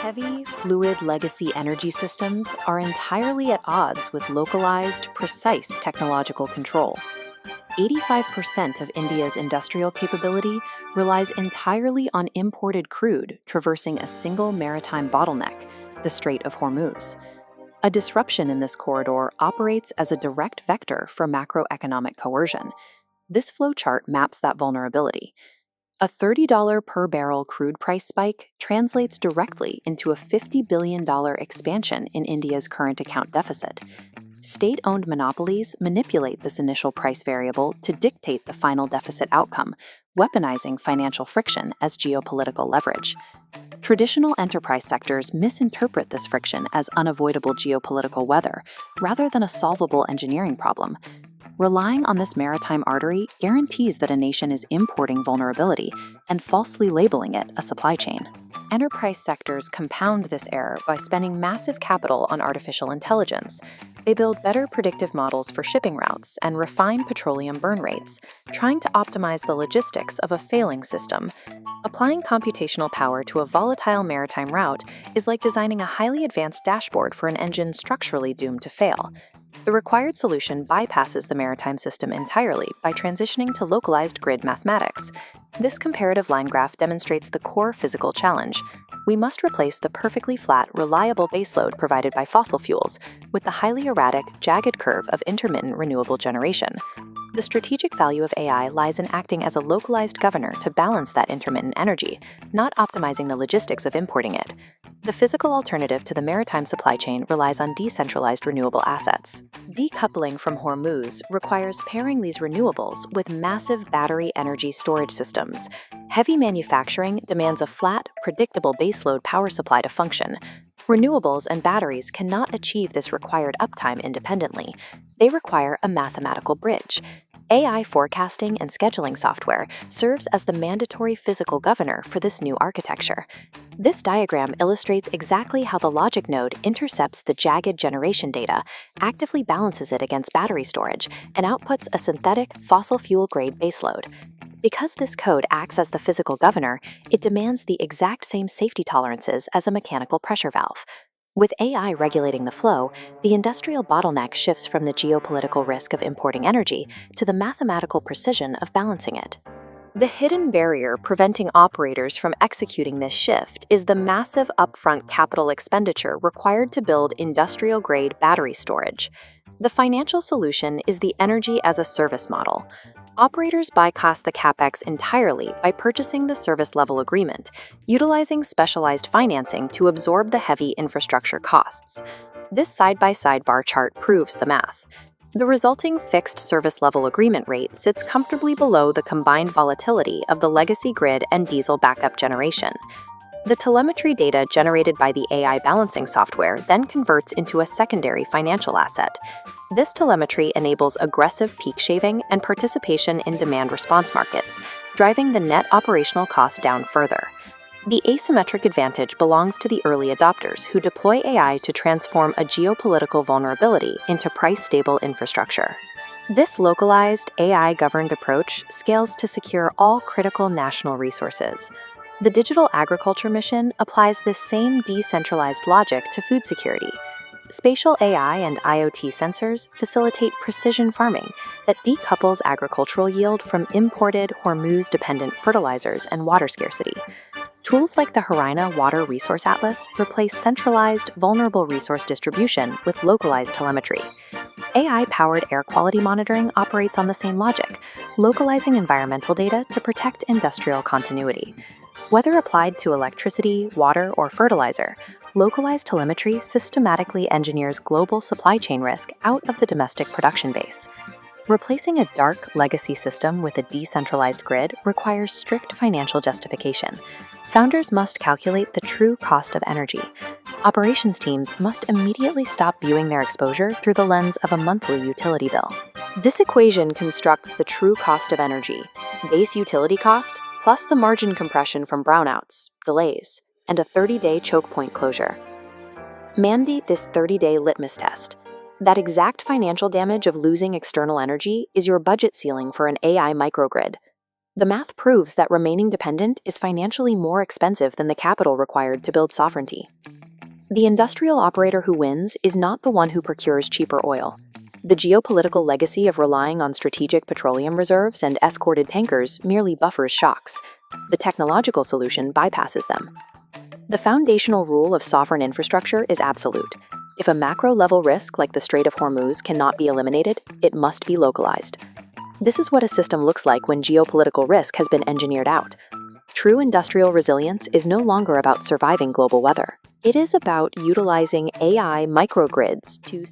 Heavy, fluid legacy energy systems are entirely at odds with localized, precise technological control. 85% of India's industrial capability relies entirely on imported crude traversing a single maritime bottleneck, the Strait of Hormuz. A disruption in this corridor operates as a direct vector for macroeconomic coercion. This flowchart maps that vulnerability. A $30 per barrel crude price spike translates directly into a $50 billion expansion in India's current account deficit. State-owned monopolies manipulate this initial price variable to dictate the final deficit outcome, weaponizing financial friction as geopolitical leverage. Traditional enterprise sectors misinterpret this friction as unavoidable geopolitical weather, rather than a solvable engineering problem. Relying on this maritime artery guarantees that a nation is importing vulnerability and falsely labeling it a supply chain. Enterprise sectors compound this error by spending massive capital on artificial intelligence. They build better predictive models for shipping routes and refine petroleum burn rates, trying to optimize the logistics of a failing system. Applying computational power to a volatile maritime route is like designing a highly advanced dashboard for an engine structurally doomed to fail. The required solution bypasses the maritime system entirely by transitioning to localized grid mathematics. This comparative line graph demonstrates the core physical challenge. We must replace the perfectly flat, reliable baseload provided by fossil fuels with the highly erratic, jagged curve of intermittent renewable generation. The strategic value of AI lies in acting as a localized governor to balance that intermittent energy, not optimizing the logistics of importing it. The physical alternative to the maritime supply chain relies on decentralized renewable assets. Decoupling from Hormuz requires pairing these renewables with massive battery energy storage systems. Heavy manufacturing demands a flat, predictable baseload power supply to function. Renewables and batteries cannot achieve this required uptime independently. They require a mathematical bridge. AI forecasting and scheduling software serves as the mandatory physical governor for this new architecture. This diagram illustrates exactly how the logic node intercepts the jagged generation data, actively balances it against battery storage, and outputs a synthetic fossil fuel-grade baseload. Because this code acts as the physical governor, it demands the exact same safety tolerances as a mechanical pressure valve. With AI regulating the flow, the industrial bottleneck shifts from the geopolitical risk of importing energy to the mathematical precision of balancing it. The hidden barrier preventing operators from executing this shift is the massive upfront capital expenditure required to build industrial-grade battery storage. The financial solution is the energy-as-a-service model. Operators bypass the capex entirely by purchasing the service level agreement, utilizing specialized financing to absorb the heavy infrastructure costs. This side-by-side bar chart proves the math. The resulting fixed service level agreement rate sits comfortably below the combined volatility of the legacy grid and diesel backup generation. The telemetry data generated by the AI balancing software then converts into a secondary financial asset. This telemetry enables aggressive peak shaving and participation in demand response markets, driving the net operational cost down further. The asymmetric advantage belongs to the early adopters who deploy AI to transform a geopolitical vulnerability into price-stable infrastructure. This localized, AI-governed approach scales to secure all critical national resources. The digital agriculture mission applies this same decentralized logic to food security. Spatial AI and IoT sensors facilitate precision farming that decouples agricultural yield from imported Hormuz-dependent fertilizers and water scarcity. Tools like the Harina Water Resource Atlas replace centralized, vulnerable resource distribution with localized telemetry. AI-powered air quality monitoring operates on the same logic, localizing environmental data to protect industrial continuity. Whether applied to electricity, water, or fertilizer, localized telemetry systematically engineers global supply chain risk out of the domestic production base. Replacing a dark legacy system with a decentralized grid requires strict financial justification. Founders must calculate the true cost of energy. Operations teams must immediately stop viewing their exposure through the lens of a monthly utility bill. This equation constructs the true cost of energy, base utility cost, plus the margin compression from brownouts, delays, and a 30-day choke point closure. Mandate this 30-day litmus test. That exact financial damage of losing external energy is your budget ceiling for an AI microgrid. The math proves that remaining dependent is financially more expensive than the capital required to build sovereignty. The industrial operator who wins is not the one who procures cheaper oil. The geopolitical legacy of relying on strategic petroleum reserves and escorted tankers merely buffers shocks. The technological solution bypasses them. The foundational rule of sovereign infrastructure is absolute. If a macro-level risk like the Strait of Hormuz cannot be eliminated, it must be localized. This is what a system looks like when geopolitical risk has been engineered out. True industrial resilience is no longer about surviving global weather. It is about utilizing AI microgrids to